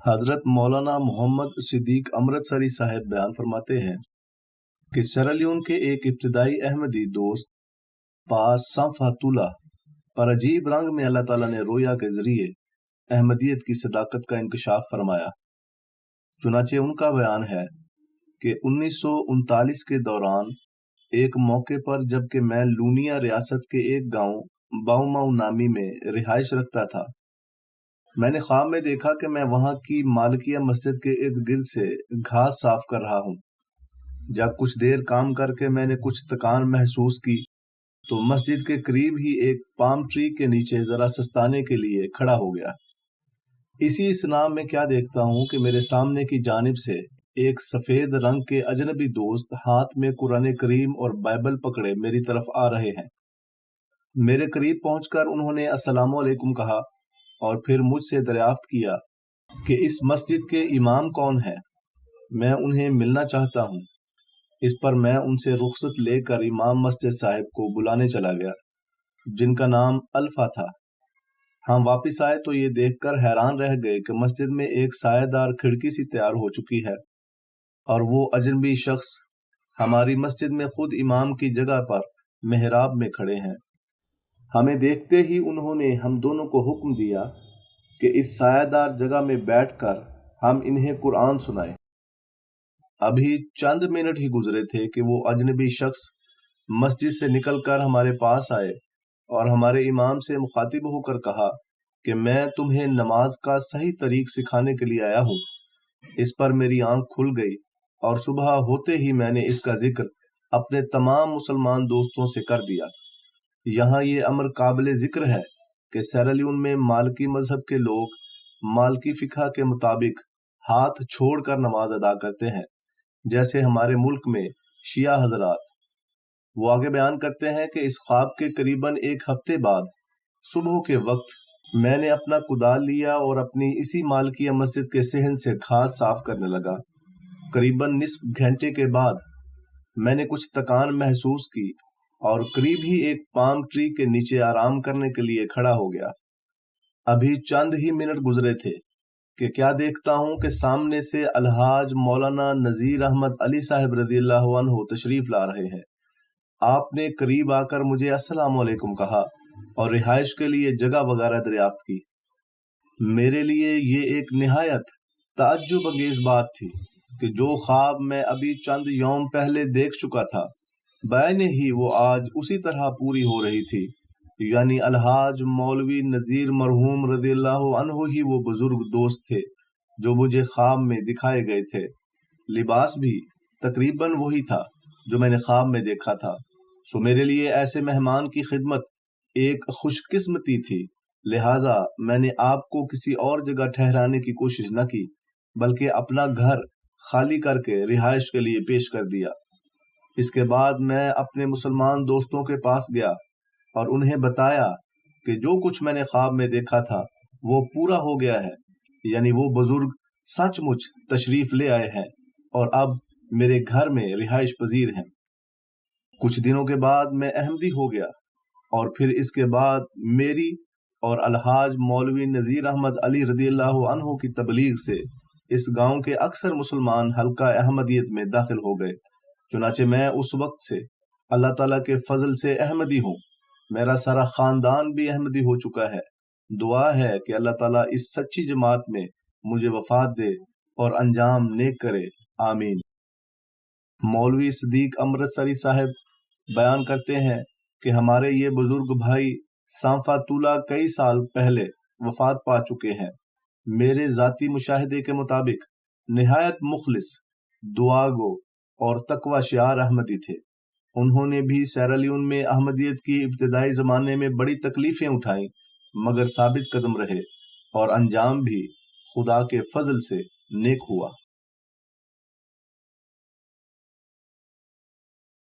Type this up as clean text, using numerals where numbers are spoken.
حضرت مولانا محمد صدیق امرتسری صاحب بیان فرماتے ہیں کہ سیرالیون کے ایک ابتدائی احمدی دوست پاس سنفاتولہ پر عجیب رنگ میں اللہ تعالیٰ نے رویا کے ذریعے احمدیت کی صداقت کا انکشاف فرمایا۔ چنانچہ ان کا بیان ہے کہ 1939 کے دوران ایک موقع پر جبکہ میں لونیا ریاست کے ایک گاؤں باؤماؤ نامی میں رہائش رکھتا تھا، میں نے خواب میں دیکھا کہ میں وہاں کی مالکیہ مسجد کے ارد گرد سے گھاس صاف کر رہا ہوں۔ جب کچھ دیر کام کر کے میں نے کچھ تکان محسوس کی تو مسجد کے قریب ہی ایک پام ٹری کے نیچے ذرا سستانے کے لیے کھڑا ہو گیا۔ اسی اسنا میں کیا دیکھتا ہوں کہ میرے سامنے کی جانب سے ایک سفید رنگ کے اجنبی دوست ہاتھ میں قرآن کریم اور بائبل پکڑے میری طرف آ رہے ہیں۔ میرے قریب پہنچ کر انہوں نے السلام علیکم کہا اور پھر مجھ سے دریافت کیا کہ اس مسجد کے امام کون ہے، میں انہیں ملنا چاہتا ہوں۔ اس پر میں ان سے رخصت لے کر امام مسجد صاحب کو بلانے چلا گیا، جن کا نام الفا تھا۔ ہم واپس آئے تو یہ دیکھ کر حیران رہ گئے کہ مسجد میں ایک سایہ دار کھڑکی سی تیار ہو چکی ہے اور وہ اجنبی شخص ہماری مسجد میں خود امام کی جگہ پر محراب میں کھڑے ہیں۔ ہمیں دیکھتے ہی انہوں نے ہم دونوں کو حکم دیا کہ اس سایہ دار جگہ میں بیٹھ کر ہم انہیں قرآن سنائیں۔ ابھی چند منٹ ہی گزرے تھے کہ وہ اجنبی شخص مسجد سے نکل کر ہمارے پاس آئے اور ہمارے امام سے مخاطب ہو کر کہا کہ میں تمہیں نماز کا صحیح طریق سکھانے کے لیے آیا ہوں۔ اس پر میری آنکھ کھل گئی اور صبح ہوتے ہی میں نے اس کا ذکر اپنے تمام مسلمان دوستوں سے کر دیا۔ یہاں یہ امر قابل ذکر ہے کہ سیرالیون میں مالکی مذہب کے لوگ مالکی فقہ کے مطابق ہاتھ چھوڑ کر نماز ادا کرتے ہیں، جیسے ہمارے ملک میں شیعہ حضرات۔ وہ آگے بیان کرتے ہیں کہ اس خواب کے قریباً ایک ہفتے بعد صبح کے وقت میں نے اپنا کدال لیا اور اپنی اسی مالکیہ مسجد کے صحن سے گھاس صاف کرنے لگا۔ قریباً نصف گھنٹے کے بعد میں نے کچھ تکان محسوس کی اور قریب ہی ایک پام ٹری کے نیچے آرام کرنے کے لیے کھڑا ہو گیا۔ ابھی چند ہی منٹ گزرے تھے کہ کیا دیکھتا ہوں کہ سامنے سے الحاج مولانا نذیر احمد علی صاحب رضی اللہ عنہ تشریف لا رہے ہیں۔ آپ نے قریب آ کر مجھے السلام علیکم کہا اور رہائش کے لیے جگہ وغیرہ دریافت کی۔ میرے لیے یہ ایک نہایت تعجب انگیز بات تھی کہ جو خواب میں ابھی چند یوم پہلے دیکھ چکا تھا، بعین ہی وہ آج اسی طرح پوری ہو رہی تھی، یعنی الحاج مولوی نذیر مرحوم رضی اللہ عنہ ہی وہ بزرگ دوست تھے جو مجھے خواب میں دکھائے گئے تھے۔ لباس بھی تقریباً وہی تھا جو میں نے خواب میں دیکھا تھا۔ سو میرے لیے ایسے مہمان کی خدمت ایک خوش قسمتی تھی، لہٰذا میں نے آپ کو کسی اور جگہ ٹھہرانے کی کوشش نہ کی بلکہ اپنا گھر خالی کر کے رہائش کے لیے پیش کر دیا۔ اس کے بعد میں اپنے مسلمان دوستوں کے پاس گیا اور انہیں بتایا کہ جو کچھ میں نے خواب میں دیکھا تھا وہ پورا ہو گیا ہے، یعنی وہ بزرگ سچ مچ تشریف لے آئے ہیں اور اب میرے گھر میں رہائش پذیر ہیں۔ کچھ دنوں کے بعد میں احمدی ہو گیا اور پھر اس کے بعد میری اور الحاج مولوی نذیر احمد علی رضی اللہ عنہ کی تبلیغ سے اس گاؤں کے اکثر مسلمان حلقہ احمدیت میں داخل ہو گئے۔ چنانچہ میں اس وقت سے اللہ تعالیٰ کے فضل سے احمدی ہوں۔ میرا سارا خاندان بھی احمدی ہو چکا ہے۔ دعا ہے کہ اللہ تعالیٰ اس سچی جماعت میں مجھے وفات دے اور انجام نیک کرے، آمین۔ مولوی صدیق امرتسری صاحب بیان کرتے ہیں کہ ہمارے یہ بزرگ بھائی سانفاتولہ کئی سال پہلے وفات پا چکے ہیں۔ میرے ذاتی مشاہدے کے مطابق نہایت مخلص، دعا گو اور تقوی شعار احمدی تھے۔ انہوں نے بھی سیرالیون میں احمدیت کی ابتدائی زمانے میں بڑی تکلیفیں اٹھائیں مگر ثابت قدم رہے اور انجام بھی خدا کے فضل سے نیک ہوا۔